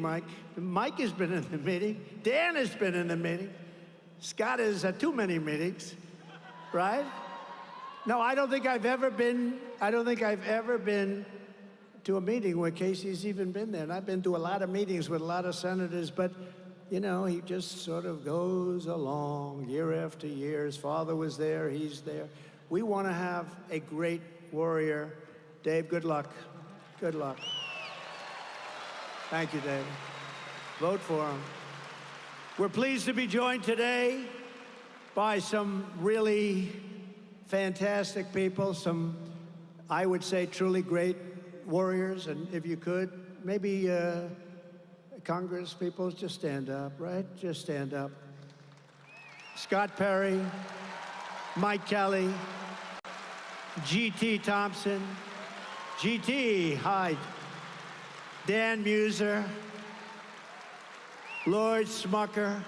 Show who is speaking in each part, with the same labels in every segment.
Speaker 1: meeting, Mike. Mike has been in the meeting. Dan has been in the meeting. Scott is at too many meetings, right? No, I don't think I've ever been to a meeting where Casey's even been there. And I've been to a lot of meetings with a lot of senators, but you know, he just sort of goes along year after year. His father was there, he's there. We want to have a great warrior. Dave, good luck. Good luck. Thank you, Dave. Vote for him. We're pleased to be joined today by some really fantastic people, some, I would say, truly great warriors. And if you could, maybe Congress people, just stand up, right? Just stand up. Scott Perry, Mike Kelly, G.T. Thompson, G.T., hi. Dan Muser, Lloyd Smucker.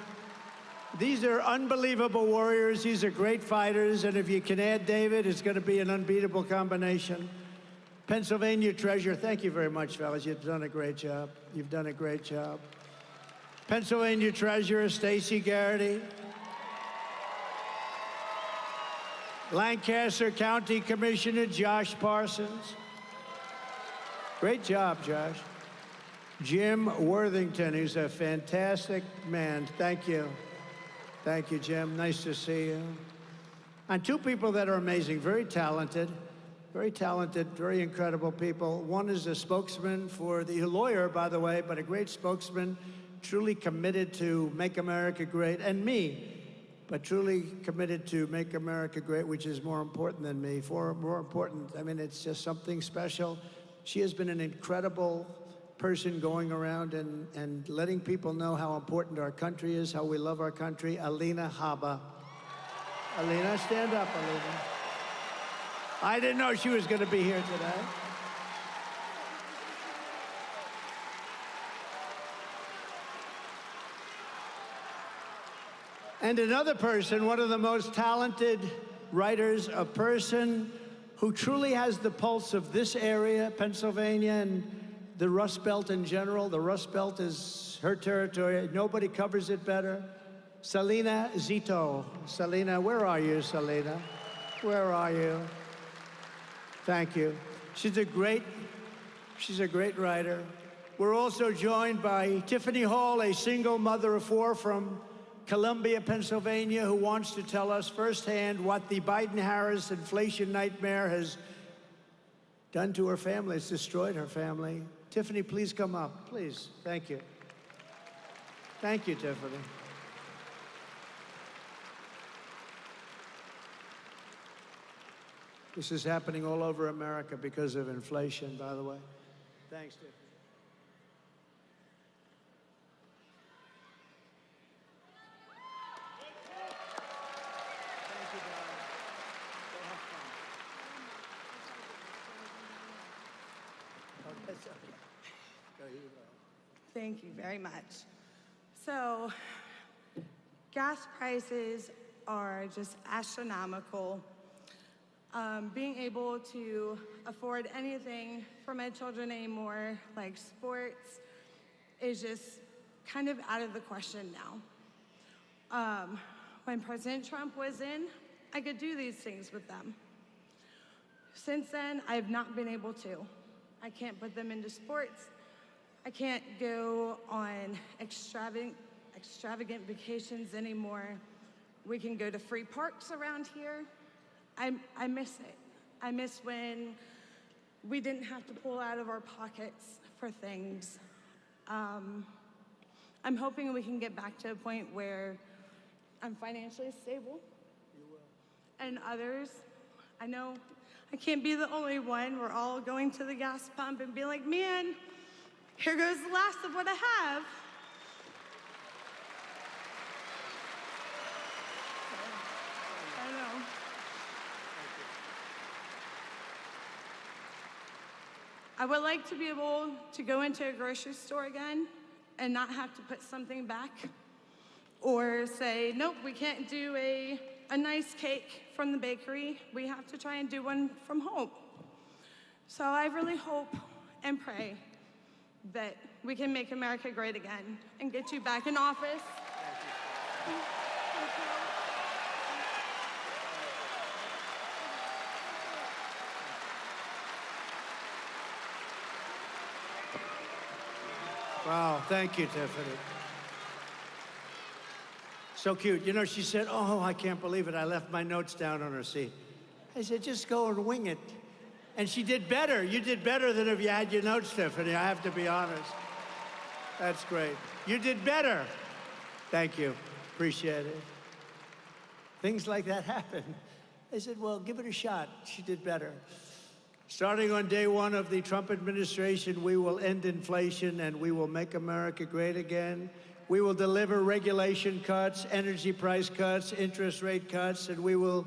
Speaker 1: These are unbelievable warriors. These are great fighters. And if you can add David, it's going to be an unbeatable combination. Pennsylvania Treasurer, thank you very much, fellas. You've done a great job. You've done a great job. Pennsylvania Treasurer Stacey Garrity. Lancaster County Commissioner Josh Parsons. Great job, Josh. Jim Worthington, who's a fantastic man. Thank you. Thank you, Jim. Nice to see you. And two people that are amazing, very talented, very incredible people. One is a spokesman for the lawyer, by the way, but a great spokesman, truly committed to make America great, and me, but truly committed to make America great, which is more important than me, more important. I mean, it's just something special. She has been an incredible person going around and letting people know how important our country is, how we love our country. Alina Habba. Alina, stand up, Alina. I didn't know she was going to be here today. And another person, one of the most talented writers, a person who truly has the pulse of this area, Pennsylvania, and the Rust Belt in general. The Rust Belt is her territory. Nobody covers it better. Salina Zito. Salina, where are you, Salina? Where are you? Thank you. She's a great writer. We're also joined by Tiffany Hall, a single mother of four from Columbia, Pennsylvania, who wants to tell us firsthand what the Biden-Harris inflation nightmare has done to her family. It's destroyed her family. Tiffany, please come up, please. Thank you. Thank you, Tiffany. This is happening all over America because of inflation, by the way. Thanks, Tiffany. Thank you, darling. Go have fun. Oh, that's okay. Go, you go.
Speaker 2: Thank you very much. So, gas prices are just astronomical. Being able to afford anything for my children anymore, like sports, is just kind of out of the question now. When President Trump was in, I could do these things with them. Since then, I have not been able to. I can't put them into sports. I can't go on extravagant vacations anymore. We can go to free parks around here. I miss it. I miss when we didn't have to pull out of our pockets for things. I'm hoping we can get back to a point where I'm financially stable.
Speaker 1: You will.
Speaker 2: And others, I know I can't be the only one. We're all going to the gas pump and be like, man, here goes the last of what I have. I know. I would like to be able to go into a grocery store again and not have to put something back or say, nope, we can't do a nice cake from the bakery. We have to try and do one from home. So I really hope and pray that we can make America great again and get you back in office.
Speaker 1: Wow, thank you, Tiffany. So cute. You know, she said, oh, I can't believe it. I left my notes down on her seat. I said, just go and wing it. And she did better. You did better than if you had your notes, Tiffany. I have to be honest. That's great. You did better. Thank you. Appreciate it. Things like that happen. I said, well, give it a shot. She did better. Starting on day one of the Trump administration, we will end inflation and we will make America great again. We will deliver regulation cuts, energy price cuts, interest rate cuts, and we will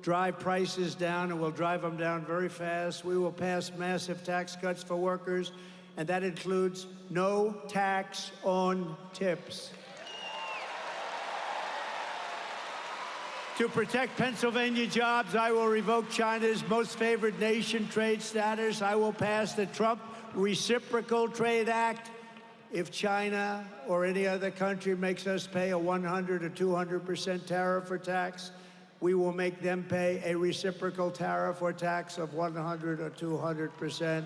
Speaker 1: drive prices down, and we'll drive them down very fast. We will pass massive tax cuts for workers, and that includes no tax on tips. To protect Pennsylvania jobs, I will revoke China's most favored nation trade status. I will pass the Trump Reciprocal Trade Act. If China or any other country makes us pay a 100 or 200% tariff or tax, we will make them pay a reciprocal tariff or tax of 100 or 200%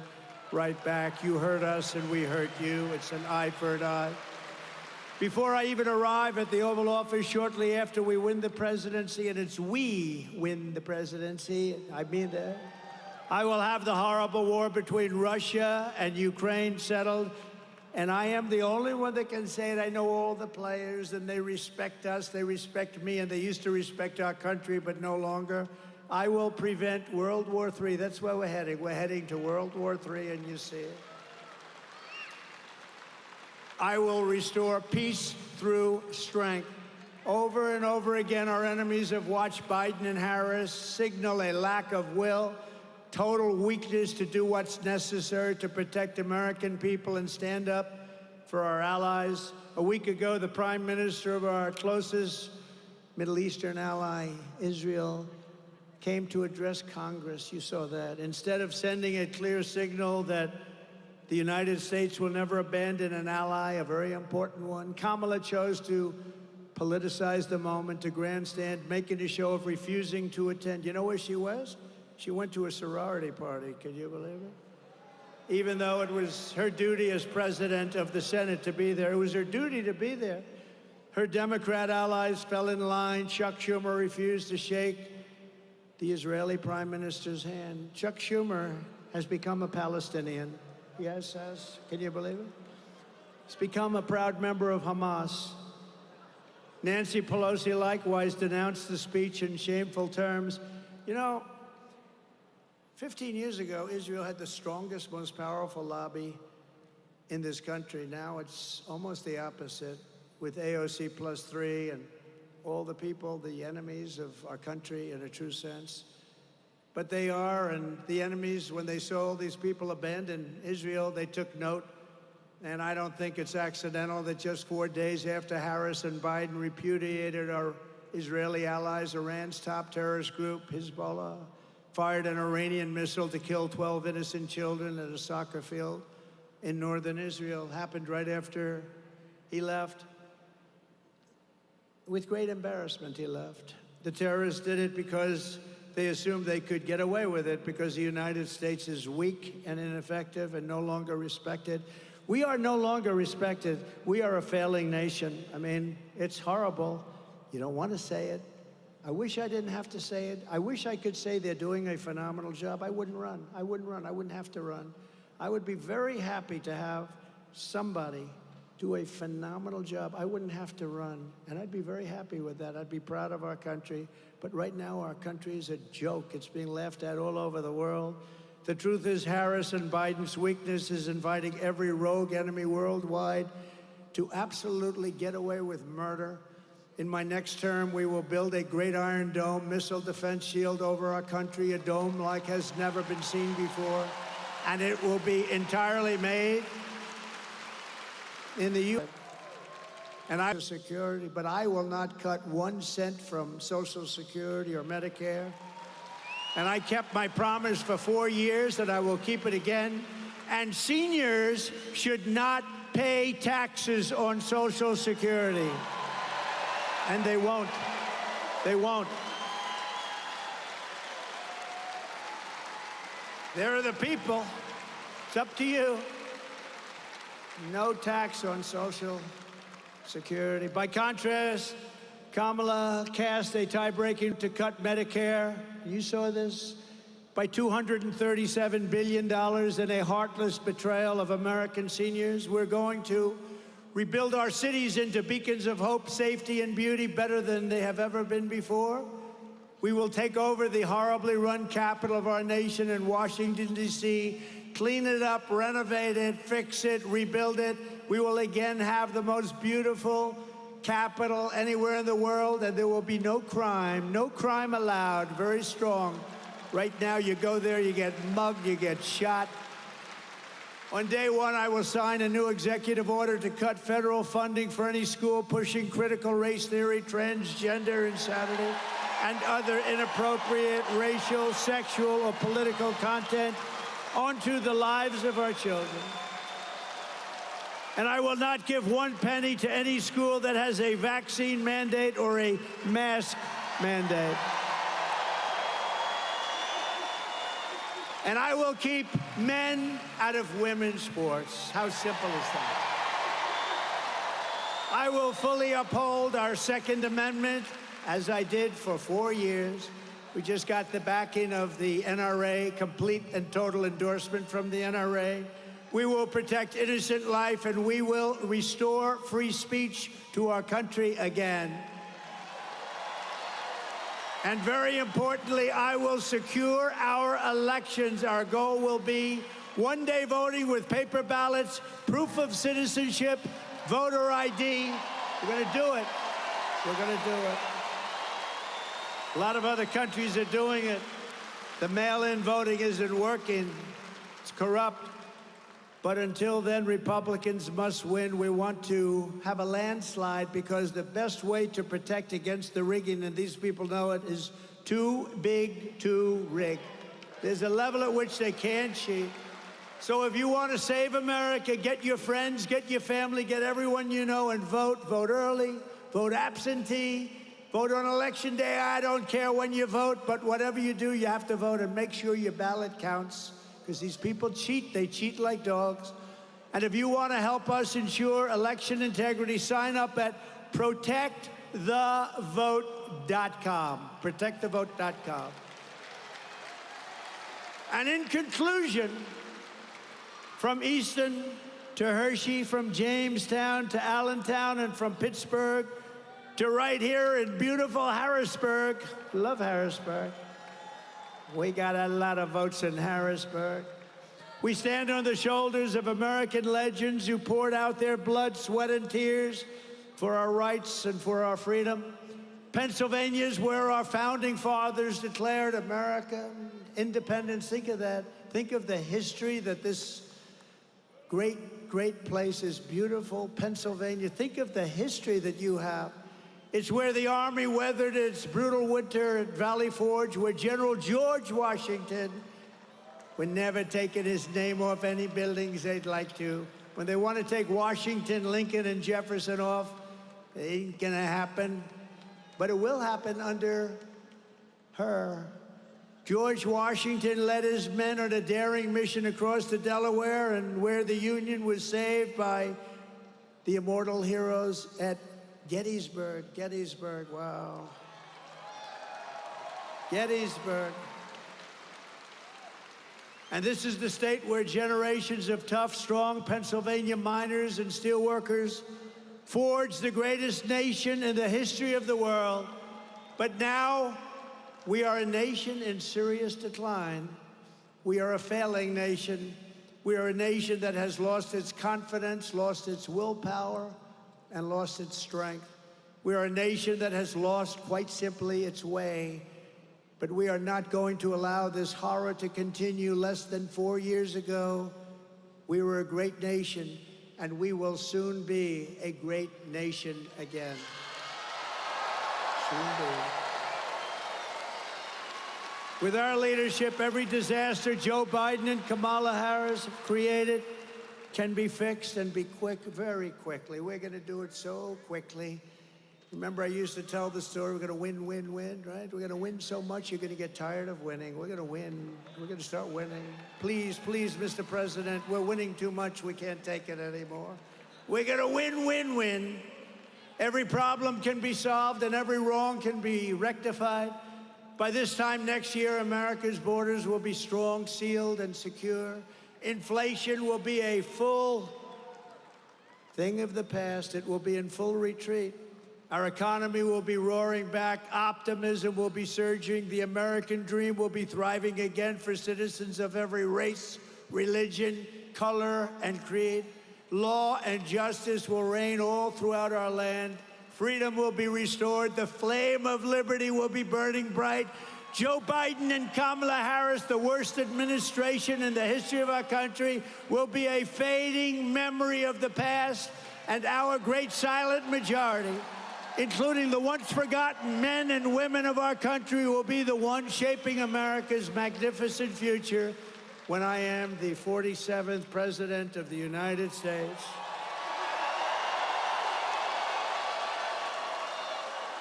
Speaker 1: right back. You heard us and we heard you. It's an eye for an eye. Before I even arrive at the Oval Office shortly after we win the presidency, and it's we win the presidency, I mean that, I will have the horrible war between Russia and Ukraine settled. And I am the only one that can say it. I know all the players, and they respect us, they respect me, and they used to respect our country, but no longer. I will prevent World War III. That's where we're heading. We're heading to World War III, and you see it. I will restore peace through strength. Over and over again, our enemies have watched Biden and Harris signal a lack of will, total weakness to do what's necessary to protect American people and stand up for our allies. A week ago, the Prime Minister of our closest Middle Eastern ally, Israel, came to address Congress. You saw that. Instead of sending a clear signal that the United States will never abandon an ally, a very important one, Kamala chose to politicize the moment, to grandstand, making a show of refusing to attend. You know where she was? She went to a sorority party. Can you believe it? Even though it was her duty as president of the Senate to be there, it was her duty to be there. Her Democrat allies fell in line. Chuck Schumer refused to shake the Israeli prime minister's hand. Chuck Schumer has become a Palestinian. Yes, can you believe it? He's become a proud member of Hamas. Nancy Pelosi likewise denounced the speech in shameful terms. You know, 15 years ago, Israel had the strongest, most powerful lobby in this country. Now it's almost the opposite, with AOC +3 and all the people, the enemies of our country in a true sense. But they are, and the enemies, when they saw all these people abandon Israel, they took note. And I don't think it's accidental that just 4 days after Harris and Biden repudiated our Israeli allies, Iran's top terrorist group, Hezbollah, fired an Iranian missile to kill 12 innocent children at a soccer field in northern Israel. Happened right after he left. With great embarrassment, he left. The terrorists did it because they assumed they could get away with it because the United States is weak and ineffective and no longer respected. We are no longer respected. We are a failing nation. I mean, it's horrible. You don't want to say it. I wish I didn't have to say it. I wish I could say they're doing a phenomenal job. I wouldn't run. I wouldn't run. I wouldn't have to run. I would be very happy to have somebody do a phenomenal job. I wouldn't have to run, and I'd be very happy with that. I'd be proud of our country. But right now, our country is a joke. It's being laughed at all over the world. The truth is, Harris and Biden's weakness is inviting every rogue enemy worldwide to absolutely get away with murder. In my next term, we will build a great Iron Dome missile defense shield over our country, a dome like has never been seen before, and it will be entirely made in the U.S. And I have security, but I will not cut 1 cent from Social Security or Medicare. And I kept my promise for 4 years that I will keep it again. And seniors should not pay taxes on Social Security. And they won't. They won't. There are the people. It's up to you. No tax on Social Security. By contrast, Kamala cast a tie-breaking to cut Medicare. You saw this? By $237 billion in a heartless betrayal of American seniors. We're going to rebuild our cities into beacons of hope, safety, and beauty better than they have ever been before. We will take over the horribly run capital of our nation in Washington, D.C., clean it up, renovate it, fix it, rebuild it. We will again have the most beautiful capital anywhere in the world, and there will be no crime allowed. Very strong. Right now, you go there, you get mugged, you get shot. On day one, I will sign a new executive order to cut federal funding for any school pushing critical race theory, transgender insanity, and other inappropriate racial, sexual, or political content onto the lives of our children. And I will not give one penny to any school that has a vaccine mandate or a mask mandate. And I will keep men out of women's sports. How simple is that? I will fully uphold our Second Amendment, as I did for 4 years. We just got the backing of the NRA, complete and total endorsement from the NRA. We will protect innocent life, and we will restore free speech to our country again. And very importantly, I will secure our elections. Our goal will be one-day voting with paper ballots, proof of citizenship, voter ID. We're going to do it. We're going to do it. A lot of other countries are doing it. The mail-in voting isn't working. It's corrupt. But until then, Republicans must win. We want to have a landslide because the best way to protect against the rigging, and these people know it, is too big to rig. There's a level at which they can't cheat. So if you want to save America, get your friends, get your family, get everyone you know, and vote. Vote early, vote absentee, vote on Election Day. I don't care when you vote, but whatever you do, you have to vote, and make sure your ballot counts. Because these people cheat. They cheat like dogs. And if you want to help us ensure election integrity, sign up at protectthevote.com. Protectthevote.com. And in conclusion, from Easton to Hershey, from Jamestown to Allentown, and from Pittsburgh to right here in beautiful Harrisburg. Love Harrisburg. We got a lot of votes in Harrisburg. We stand on the shoulders of American legends who poured out their blood, sweat, and tears for our rights and for our freedom. Pennsylvania is where our founding fathers declared America independence. Think of that. Think of the history that this great, great place is. Beautiful Pennsylvania. Think of the history that you have. It's where the Army weathered its brutal winter at Valley Forge, where General George Washington would never taken his name off any buildings they'd like to. When they want to take Washington, Lincoln, and Jefferson off, it ain't gonna happen. But it will happen under her. George Washington led his men on a daring mission across the Delaware, and where the Union was saved by the immortal heroes at Gettysburg. Gettysburg, wow. Gettysburg. And this is the state where generations of tough, strong Pennsylvania miners and steelworkers forged the greatest nation in the history of the world. But now, we are a nation in serious decline. We are a failing nation. We are a nation that has lost its confidence, lost its willpower, and lost its strength. We are a nation that has lost, quite simply, its way. But we are not going to allow this horror to continue. Less than 4 years ago, we were a great nation, and we will soon be a great nation again. Soon be. With our leadership, every disaster Joe Biden and Kamala Harris have created can be fixed and be quick very quickly. We're going to do it so quickly. Remember, I used to tell the story, we're going to win, win, win, right? We're going to win so much, you're going to get tired of winning. We're going to win. We're going to start winning. Please, please, Mr. President, we're winning too much. We can't take it anymore. We're going to win, win, win. Every problem can be solved and every wrong can be rectified. By this time next year, America's borders will be strong, sealed, and secure. Inflation will be a full thing of the past. It will be in full retreat. Our economy will be roaring back. Optimism will be surging. The American dream will be thriving again for citizens of every race, religion, color, and creed. Law and justice will reign all throughout our land. Freedom will be restored. The flame of liberty will be burning bright. Joe Biden and Kamala Harris, the worst administration in the history of our country, will be a fading memory of the past, and our great silent majority, including the once forgotten men and women of our country, will be the ones shaping America's magnificent future when I am the 47th President of the United States.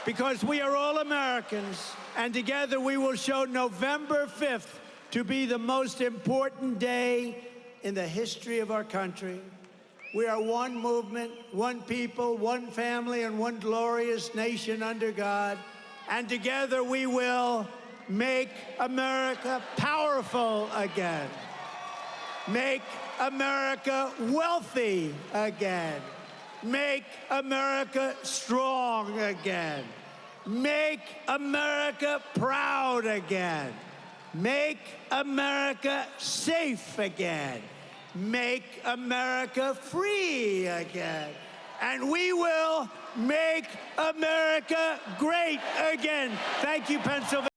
Speaker 1: Because we are all Americans, and together we will show November 5th to be the most important day in the history of our country. We are one movement, one people, one family, and one glorious nation under God. And together we will make America powerful again. Make America wealthy again. Make America strong again. Make America proud again. Make America safe again. Make America free again. And we will make America great again. Thank you, Pennsylvania.